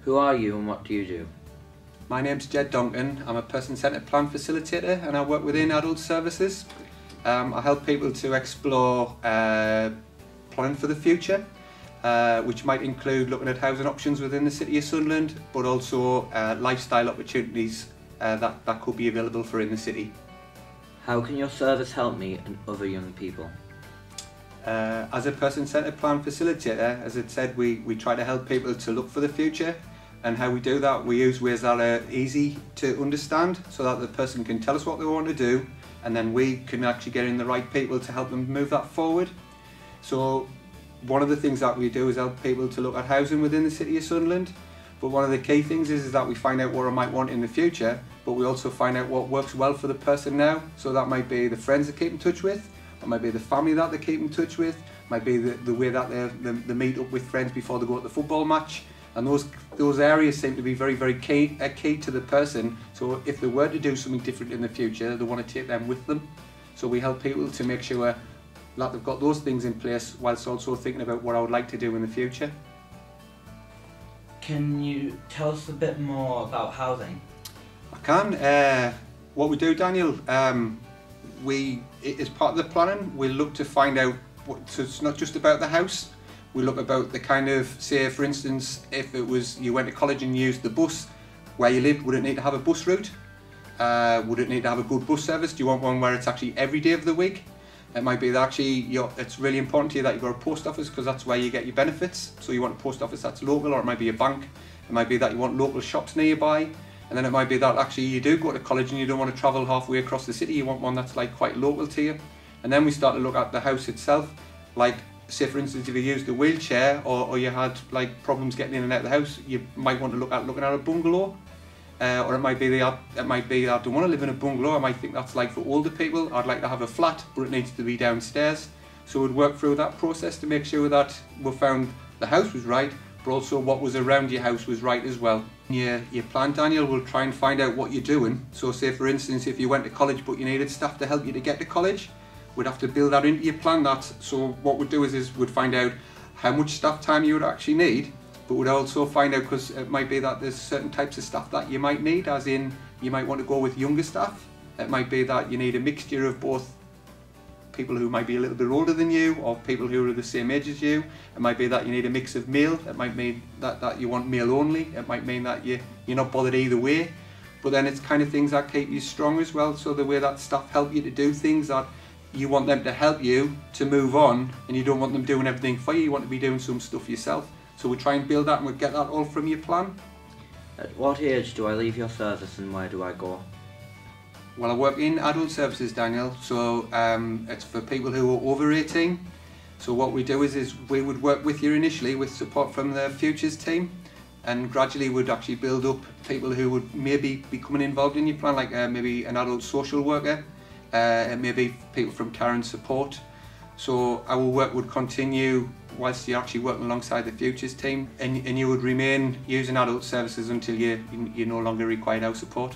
Who are you and what do you do? My name's Jed Donkin. I'm a person-centred plan facilitator and I work within adult services. I help people to explore planning for the future, which might include looking at housing options within the City of Sunderland, but also lifestyle opportunities that could be available for in the city. How can your service help me and other young people? As a person-centred plan facilitator, as I said, we try to help people to look for the future, and how we do that, we use ways that are easy to understand so that the person can tell us what they want to do, and then we can actually get in the right people to help them move that forward. So one of the things that we do is help people to look at housing within the City of Sunderland, but one of the key things is that we find out what I might want in the future, but we also find out what works well for the person now. So that might be the friends they keep in touch with, it might be the family that they keep in touch with, it might be the way that they meet up with friends before they go to the football match. And those areas seem to be very key to the person. So if they were to do something different in the future, they want to take them with them. So we help people to make sure that they've got those things in place whilst also thinking about what I would like to do in the future. Can you tell us a bit more about housing? I can. What we do, Daniel, as part of the planning, we look to find out, so it's not just about the house. We look about the kind of, say for instance, if it was you went to college and you used the bus where you lived, would it need to have a bus route? Would it need to have a good bus service? Do you want one where it's actually every day of the week? It might be that actually it's really important to you that you've got a post office because that's where you get your benefits. So you want a post office that's local, or it might be a bank. It might be that you want local shops nearby. And then it might be that actually you do go to college and you don't want to travel halfway across the city. You want one that's like quite local to you. And then we start to look at the house itself. Like, say for instance, if you used a wheelchair or you had like problems getting in and out of the house, you might want to looking at a bungalow, or it might be that I don't want to live in a bungalow. I might think that's like for older people. I'd like to have a flat, but it needs to be downstairs. So we'd work through that process to make sure that we found the house was right, but also what was around your house was right as well. Your plan, Daniel, will try and find out what you're doing. So say for instance, if you went to college but you needed staff to help you to get to college, we'd have to build that into your plan. So what we'd do is we'd find out how much staff time you would actually need, but we'd also find out, because it might be that there's certain types of staff that you might need, as in you might want to go with younger staff. It might be that you need a mixture of both people who might be a little bit older than you or people who are the same age as you. It might be that you need a mix of male. It might mean that you want male only. It might mean that you're not bothered either way. But then it's kind of things that keep you strong as well. So the way that staff help you to do things, that you want them to help you to move on, and you don't want them doing everything for you. You want to be doing some stuff yourself. So we try and build that, and we get that all from your plan. At what age do I leave your service and where do I go? Well, I work in adult services, Daniel, so it's for people who are over 18. So what we do is we would work with you initially with support from the Futures team, and gradually would actually build up people who would maybe be becoming involved in your plan, like maybe an adult social worker, and maybe people from care and support. So our work would continue whilst you're actually working alongside the Futures team, and you would remain using adult services until you no longer required our support.